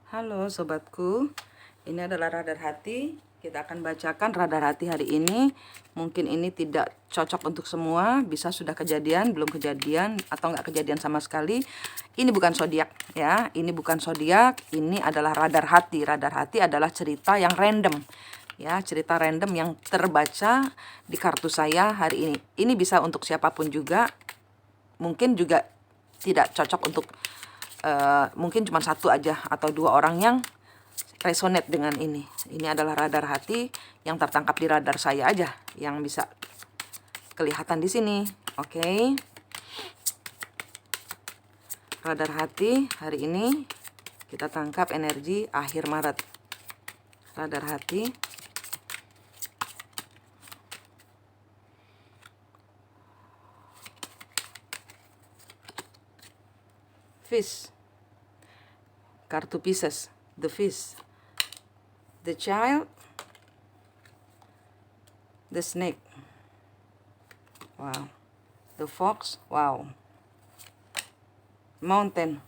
Halo sobatku, ini adalah radar hati. Kita akan bacakan radar hati hari ini. Mungkin ini tidak cocok untuk semua, bisa sudah kejadian, belum kejadian, atau nggak kejadian sama sekali. Ini bukan zodiak ya, ini bukan zodiak, ini adalah radar hati. Radar hati adalah cerita yang random ya, cerita random yang terbaca di kartu saya hari ini. Ini bisa untuk siapapun juga, mungkin juga tidak cocok untuk mungkin cuma satu aja atau dua orang yang resonate dengan ini. Ini adalah radar hati yang tertangkap di radar saya aja yang bisa kelihatan di sini. Oke. Radar hati hari ini kita tangkap energi akhir Maret. Radar hati. Fish. Kartu Pisces, the fish, the child, the snake, wow, the fox, wow, mountain.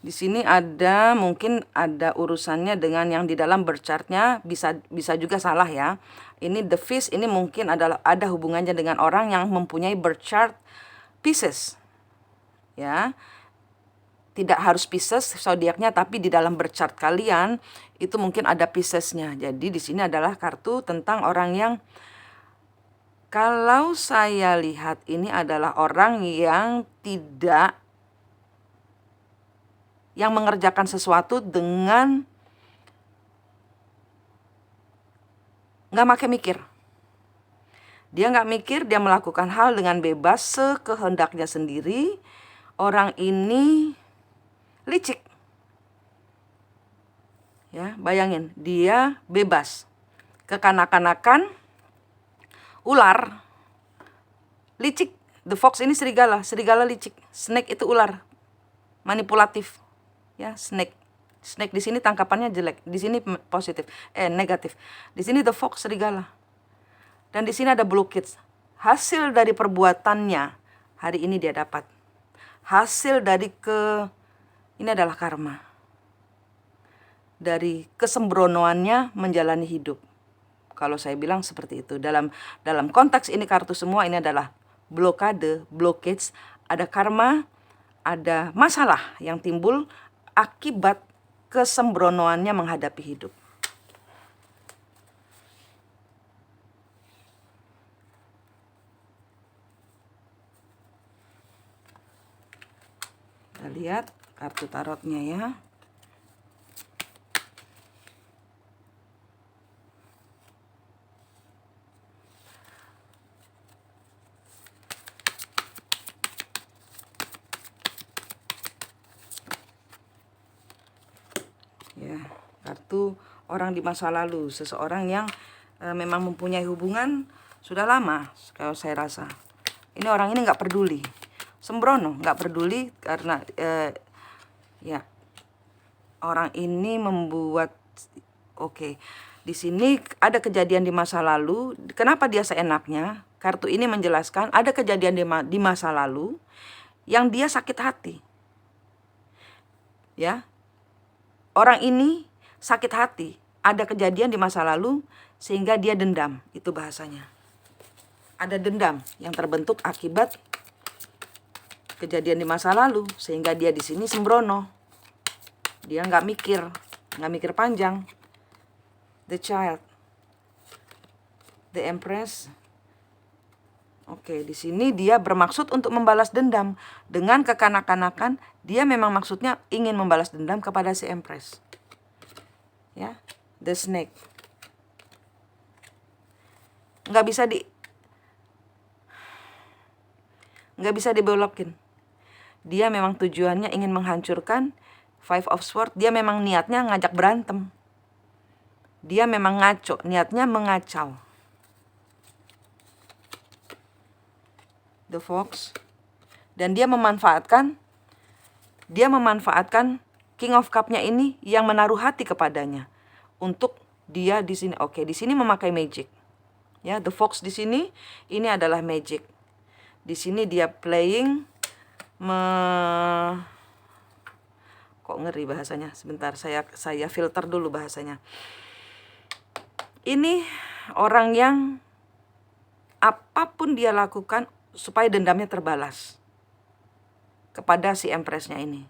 Di sini ada mungkin ada urusannya dengan yang di dalam birth chartnya, bisa juga salah ya. Ini the fish ini mungkin ada hubungannya dengan orang yang mempunyai birth chart Pisces, ya. Tidak harus Pisces zodiaknya, tapi di dalam birth chart kalian itu mungkin ada Piscesnya. Jadi di sini adalah kartu tentang orang yang, kalau saya lihat ini adalah orang yang yang mengerjakan sesuatu dengan nggak pakai mikir. Dia nggak mikir, dia melakukan hal dengan bebas sekehendaknya sendiri. Orang ini licik ya, bayangin dia bebas, kekanak-kanakan, ular, licik. The fox ini serigala licik, snake itu ular, manipulatif ya. Snake di sini tangkapannya jelek, di sini positif, negatif. Di sini the fox serigala, dan di sini ada blue kids. Hasil dari perbuatannya hari ini dia dapat, hasil dari ini adalah karma dari kesembronoannya menjalani hidup. Kalau saya bilang seperti itu. Dalam konteks ini kartu semua ini adalah blokade, blockage, ada karma, ada masalah yang timbul akibat kesembronoannya menghadapi hidup. Kita lihat kartu tarotnya ya. Ya, kartu orang di masa lalu, seseorang yang memang mempunyai hubungan sudah lama. Kalau saya rasa ini orang ini nggak peduli, sembrono, nggak peduli karena ya orang ini membuat di sini ada kejadian di masa lalu. Kenapa dia seenaknya? Kartu ini menjelaskan ada kejadian di masa lalu yang dia sakit hati ya. Orang ini sakit hati, ada kejadian di masa lalu sehingga dia dendam, itu bahasanya. Ada dendam yang terbentuk akibat kejadian di masa lalu sehingga dia di sini sembrono. Dia nggak mikir panjang. The child, the empress. Di sini dia bermaksud untuk membalas dendam dengan kekanak-kanakan. Dia memang maksudnya ingin membalas dendam kepada si empress. Ya, the snake. Nggak bisa dibelokin. Dia memang tujuannya ingin menghancurkan. Five of Swords, dia memang niatnya ngajak berantem. Dia memang ngaco, niatnya mengacau. The fox, dan dia memanfaatkan King of Cup-nya ini yang menaruh hati kepadanya untuk dia di sini. Di sini memakai magic. Ya, the fox di sini ini adalah magic. Di sini dia playing Kok ngeri bahasanya. Sebentar, saya filter dulu bahasanya. Ini orang yang apapun dia lakukan supaya dendamnya terbalas kepada si Empress-nya ini.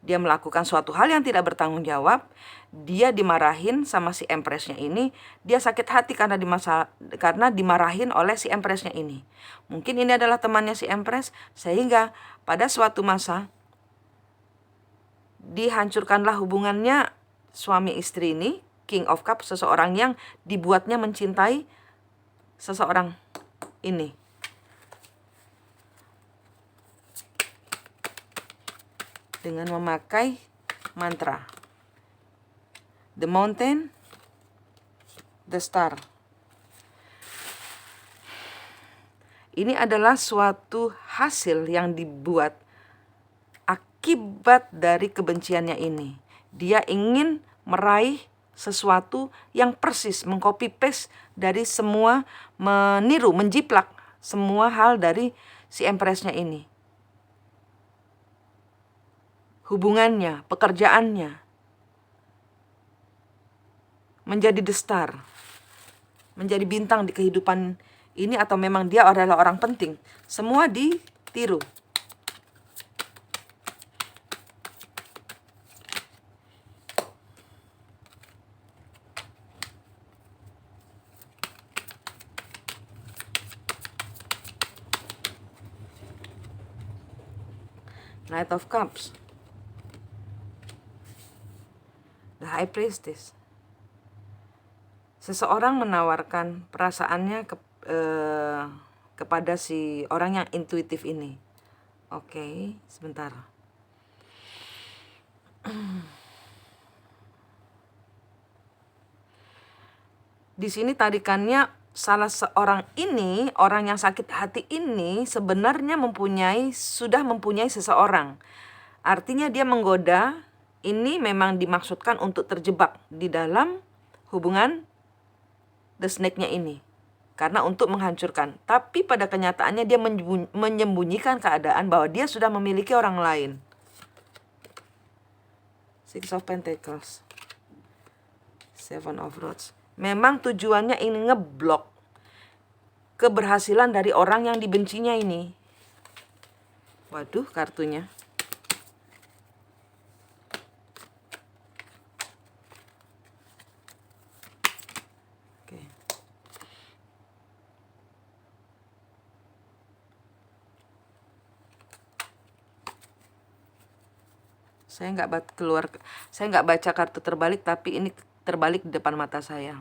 Dia melakukan suatu hal yang tidak bertanggung jawab, dia dimarahin sama si Empress-nya ini, dia sakit hati karena dimarahin oleh si Empress-nya ini. Mungkin ini adalah temannya si Empress, sehingga pada suatu masa dihancurkanlah hubungannya suami istri ini, King of Cups, seseorang yang dibuatnya mencintai seseorang ini. Dengan memakai mantra The Mountain, The Star. Ini adalah suatu hasil yang dibuat akibat dari kebenciannya ini. Dia ingin meraih sesuatu yang persis, mengcopy paste dari semua, meniru, menjiplak semua hal dari si Empress-nya ini. Hubungannya, pekerjaannya, menjadi the star, menjadi bintang di kehidupan ini, atau memang dia adalah orang penting. Semua ditiru. Knight of Cups, The High Priestess. Seseorang menawarkan perasaannya kepada si orang yang intuitif ini. Oke, sebentar. Di sini tarikannya salah seorang ini, orang yang sakit hati ini sebenarnya sudah mempunyai seseorang. Artinya dia menggoda, ini memang dimaksudkan untuk terjebak di dalam hubungan the snake-nya ini. Karena untuk menghancurkan. Tapi pada kenyataannya dia menyembunyikan keadaan bahwa dia sudah memiliki orang lain. Six of Pentacles, Seven of Rods. Memang tujuannya ingin ngeblok keberhasilan dari orang yang dibencinya ini. Waduh, kartunya. Oke. Saya nggak baca kartu terbalik, tapi ini terbalik di depan mata saya.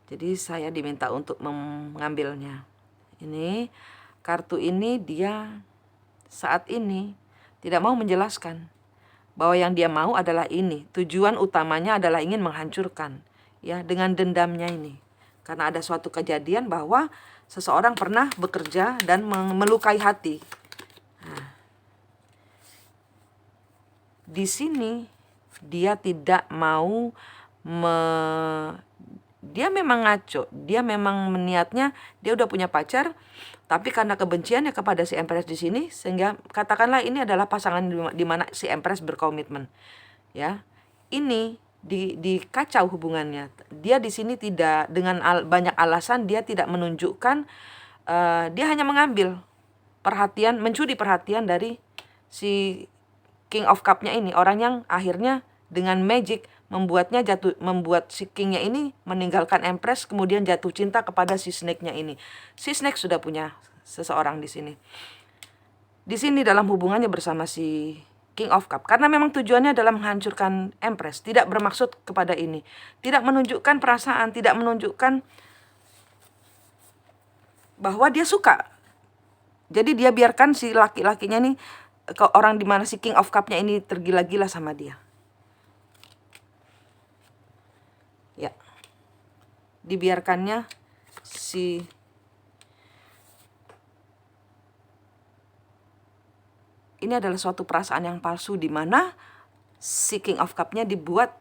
Jadi saya diminta untuk mengambilnya. Ini kartu ini dia saat ini tidak mau menjelaskan bahwa yang dia mau adalah ini. Tujuan utamanya adalah ingin menghancurkan, ya, dengan dendamnya ini. Karena ada suatu kejadian bahwa seseorang pernah bekerja dan melukai hati. Nah, di sini dia tidak mau dia memang ngaco, dia memang niatnya dia udah punya pacar, tapi karena kebenciannya kepada si Empress di sini, sehingga katakanlah ini adalah pasangan di mana si Empress berkomitmen, ya. Ini dikacau hubungannya. Dia di sini tidak dengan banyak alasan, dia tidak menunjukkan, dia hanya mengambil perhatian, mencuri perhatian dari si King of Cup-nya ini, orang yang akhirnya dengan magic membuat si King-nya ini meninggalkan Empress, kemudian jatuh cinta kepada si Snake-nya ini. Si Snake sudah punya seseorang di sini. Di sini dalam hubungannya bersama si King of Cup, karena memang tujuannya adalah menghancurkan Empress, tidak bermaksud kepada ini, tidak menunjukkan perasaan, tidak menunjukkan bahwa dia suka. Jadi dia biarkan si laki-lakinya nih, orang di mana si King of Cup-nya ini tergila-gila sama dia. Ya, dibiarkannya ini adalah suatu perasaan yang palsu, di mana si King of Cup-nya dibuat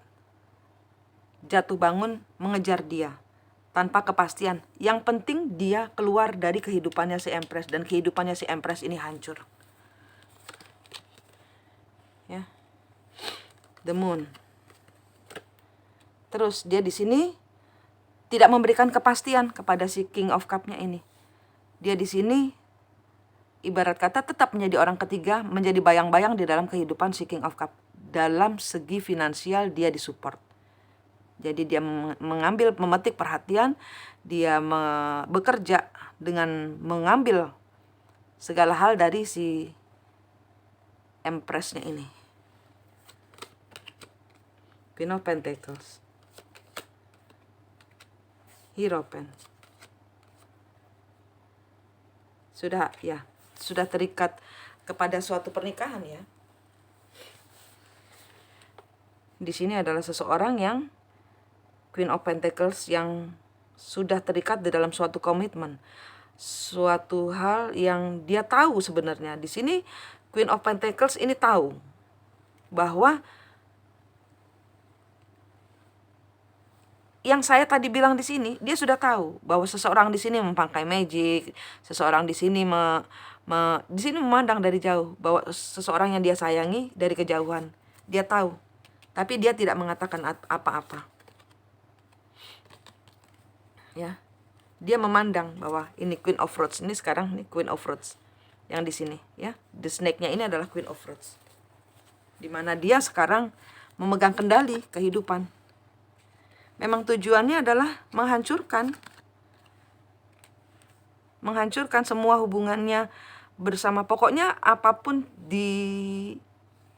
jatuh bangun mengejar dia tanpa kepastian. Yang penting dia keluar dari kehidupannya si Empress, dan kehidupannya si Empress ini hancur. Ya. the moon. Terus dia di sini tidak memberikan kepastian kepada si King of Cup-nya ini. Dia di sini ibarat kata tetap menjadi orang ketiga, menjadi bayang-bayang di dalam kehidupan si King of Cup. Dalam segi finansial dia disupport. Jadi dia memetik perhatian, dia bekerja dengan mengambil segala hal dari si Empress-nya ini. Queen of Pentacles. Hierophant. Sudah terikat kepada suatu pernikahan ya. Di sini adalah seseorang yang Queen of Pentacles yang sudah terikat di dalam suatu komitmen, suatu hal yang dia tahu sebenarnya. Di sini Queen of Pentacles ini tahu bahwa yang saya tadi bilang di sini, dia sudah tahu bahwa seseorang di sini memakai magic, seseorang di sini di sini memandang dari jauh bahwa seseorang yang dia sayangi dari kejauhan. Dia tahu, tapi dia tidak mengatakan apa-apa. Ya. Dia memandang bahwa ini Queen of Rods, ini sekarang ini Queen of Rods yang di sini ya. The snake-nya ini adalah Queen of Rods. Di mana dia sekarang memegang kendali kehidupan. Memang tujuannya adalah menghancurkan semua hubungannya bersama. Pokoknya apapun di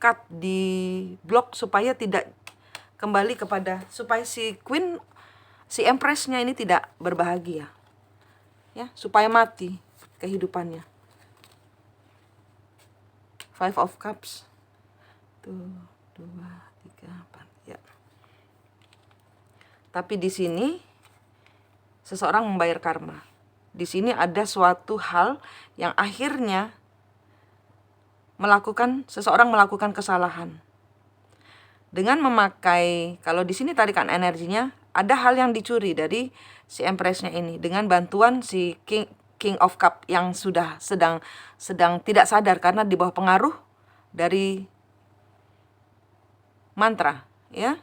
cut, di blok supaya tidak kembali kepada, supaya si Empress-nya ini tidak berbahagia. Ya, supaya mati kehidupannya. Five of Cups. 1, 2, 3, 4. Ya. Tapi di sini seseorang membayar karma. Di sini ada suatu hal yang akhirnya seseorang melakukan kesalahan. Dengan memakai, kalau di sini tarikan energinya, ada hal yang dicuri dari si Empress-nya ini dengan bantuan si King of Cup yang sudah sedang tidak sadar karena di bawah pengaruh dari mantra, ya.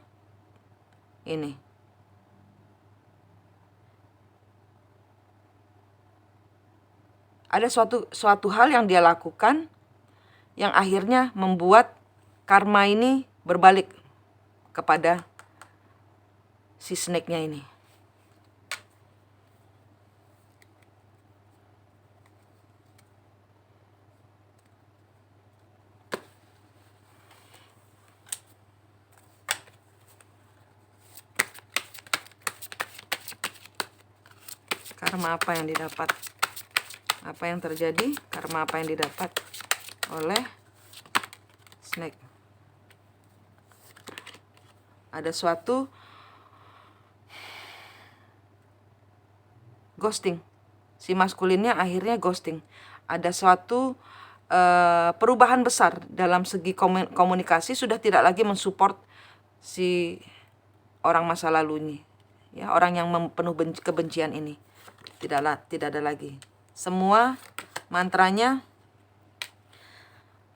Ini. Ada suatu hal yang dia lakukan yang akhirnya membuat karma ini berbalik kepada si snake-nya ini. Karma apa yang didapat? Apa yang terjadi? Karma apa yang didapat oleh snake? Ada suatu ghosting. Si maskulinnya akhirnya ghosting. Ada suatu perubahan besar dalam segi komunikasi, sudah tidak lagi mensupport si orang masa lalunya. Ya, orang yang penuh kebencian ini. Tidak ada lagi. Semua mantranya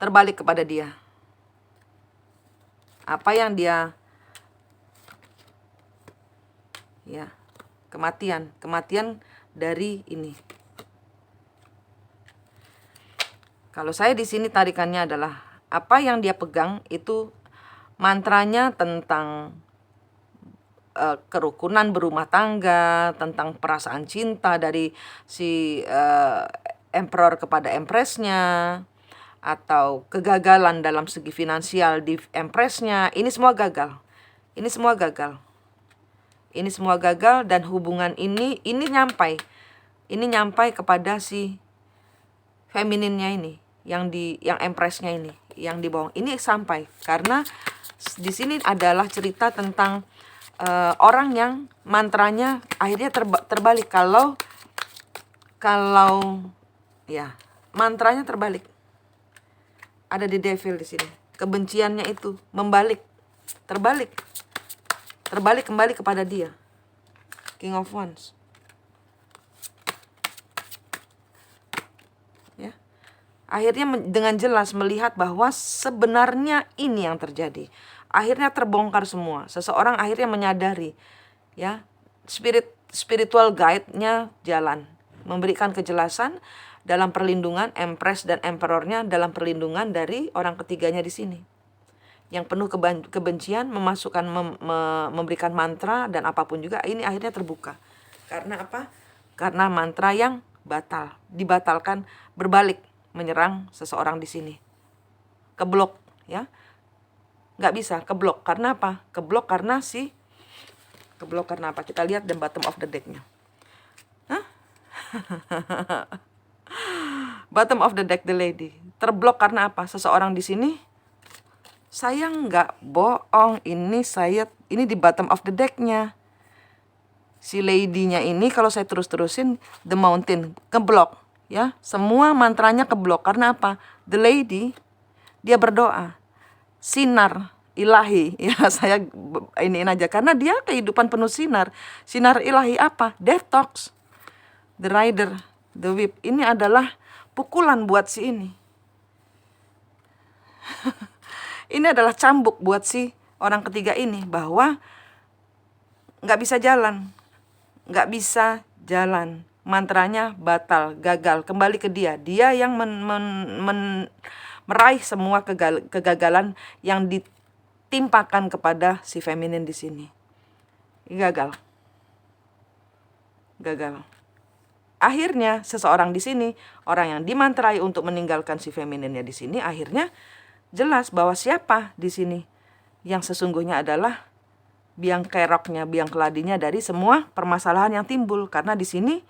terbalik kepada dia. Apa yang dia, ya, kematian dari ini. Kalau saya di sini tarikannya adalah apa yang dia pegang itu mantranya tentang kerukunan berumah tangga, tentang perasaan cinta dari si Emperor kepada Empress-nya, atau kegagalan dalam segi finansial di Empress-nya. Ini semua gagal. Ini semua gagal. Ini semua gagal dan hubungan ini nyampai kepada si femininnya ini, yang Empress-nya ini, yang di bawah. Ini sampai karena di sini adalah cerita tentang orang yang mantranya akhirnya terbalik. Kalau ya, mantranya terbalik. Ada di devil di sini. Kebenciannya itu terbalik kembali kepada dia. King of Wands. Ya. Akhirnya dengan jelas melihat bahwa sebenarnya ini yang terjadi. akhirnya terbongkar semua. Seseorang akhirnya menyadari, ya, spiritual guide-nya jalan, memberikan kejelasan dalam perlindungan Empress dan Emperornya, dalam perlindungan dari orang ketiganya di sini. Yang penuh kebencian, memasukkan memberikan mantra dan apapun juga, ini akhirnya terbuka. Karena apa? Karena mantra yang dibatalkan, berbalik menyerang seseorang di sini. Keblok, ya. Nggak bisa, keblok. Karena apa? Keblok karena apa? Kita lihat the bottom of the deck-nya. Bottom of the deck, the lady. Terblok karena apa? Seseorang di sini, saya nggak bohong, ini di bottom of the deck-nya. Si lady-nya ini kalau saya terus-terusin the mountain, keblok, ya. Semua mantranya keblok. Karena apa? The lady, dia berdoa. Sinar ilahi, ya, saya iniin aja. Karena dia kehidupan penuh sinar. Sinar ilahi apa? Detox. The rider, the whip. Ini adalah pukulan buat si ini. Ini adalah cambuk buat si orang ketiga ini, bahwa nggak bisa jalan. Nggak bisa jalan. Mantranya batal, gagal, kembali ke dia. Dia yang meraih semua kegagalan yang ditimpakan kepada si feminin di sini. Gagal. Akhirnya seseorang di sini, orang yang dimantrai untuk meninggalkan si femininnya di sini, akhirnya jelas bahwa siapa di sini yang sesungguhnya adalah biang keroknya, biang keladinya dari semua permasalahan yang timbul. Karena di sini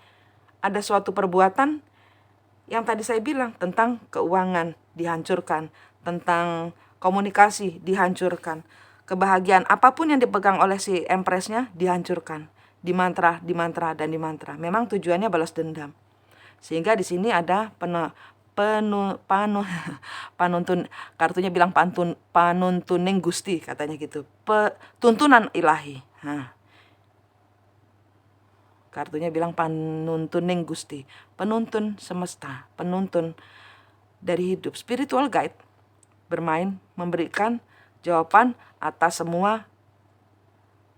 ada suatu perbuatan yang tadi saya bilang tentang keuangan dihancurkan, tentang komunikasi dihancurkan, kebahagiaan apapun yang dipegang oleh si Empressnya dihancurkan, dimantra. Memang tujuannya balas dendam. Sehingga di sini ada panuntun, kartunya bilang panuntuning Gusti, katanya gitu, tuntunan ilahi. Kartunya bilang panuntuning Gusti, penuntun semesta, penuntun dari hidup, spiritual guide, bermain, memberikan jawaban atas semua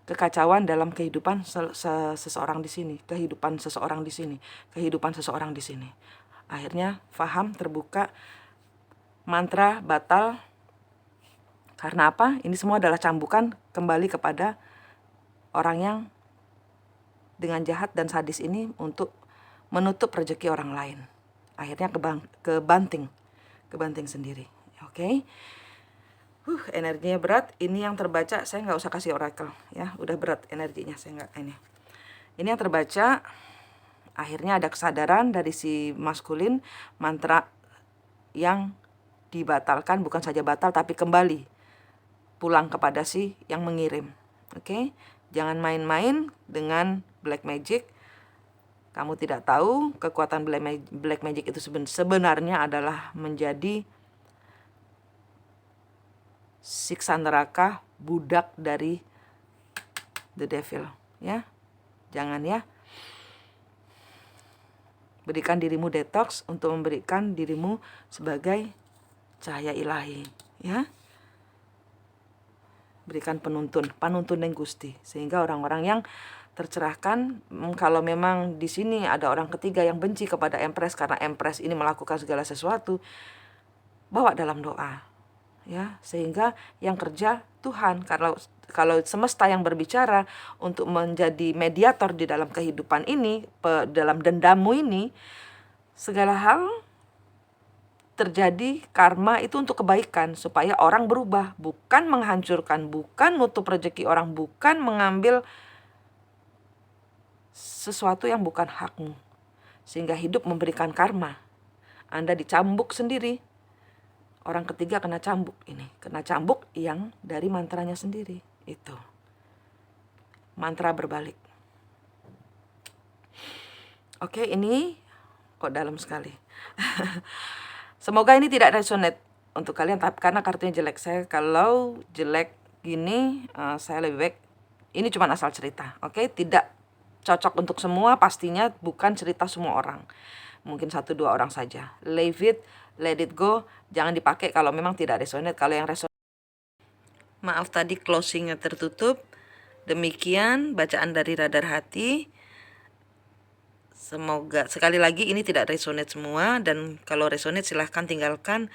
kekacauan dalam kehidupan seseorang di sini, kehidupan seseorang di sini. Akhirnya faham, terbuka, mantra batal. Karena apa? Ini semua adalah cambukan kembali kepada orang yang dengan jahat dan sadis ini untuk menutup rezeki orang lain. Akhirnya kebanting sendiri. Oke. Energinya berat. Ini yang terbaca, saya nggak usah kasih oracle, ya. Udah berat energinya, saya nggak ini. Ini yang terbaca. Akhirnya ada kesadaran dari si maskulin, mantra yang dibatalkan bukan saja batal tapi kembali pulang kepada si yang mengirim. Oke? Jangan main-main dengan black magic. Kamu tidak tahu kekuatan black magic itu sebenarnya adalah menjadi siksa neraka, budak dari the devil, ya. Jangan, ya. Berikan dirimu detox untuk memberikan dirimu sebagai cahaya ilahi, ya. Berikan panuntun yang Gusti, sehingga orang-orang yang tercerahkan. Kalau memang di sini ada orang ketiga yang benci kepada Empress karena Empress ini melakukan segala sesuatu, bawa dalam doa, ya, sehingga yang kerja Tuhan. Kalau semesta yang berbicara untuk menjadi mediator di dalam kehidupan ini, dalam dendammu ini, segala hal terjadi, karma itu untuk kebaikan, supaya orang berubah, bukan menghancurkan, bukan nutup rezeki orang, bukan mengambil sesuatu yang bukan hakmu, sehingga hidup memberikan karma. Anda dicambuk sendiri. Orang ketiga kena cambuk ini, kena cambuk yang dari mantranya sendiri. Itu mantra berbalik. Oke, ini kok dalam sekali. Semoga ini tidak resonate untuk kalian, karena kartunya jelek. Saya kalau jelek gini, saya lebih baik ini cuma asal cerita. Oke, tidak cocok untuk semua, pastinya bukan cerita semua orang. Mungkin 1-2 orang saja. Leave it, let it go. Jangan dipakai kalau memang tidak resonate. Kalau yang resonate, Maaf tadi closingnya tertutup. Demikian bacaan dari Radar Hati. Semoga sekali lagi ini tidak resonate semua, dan kalau resonate silahkan tinggalkan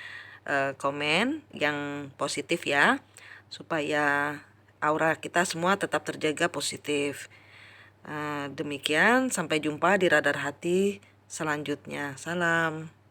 komen yang positif ya, supaya aura kita semua tetap terjaga positif. Demikian, sampai jumpa di Radar Hati selanjutnya. Salam.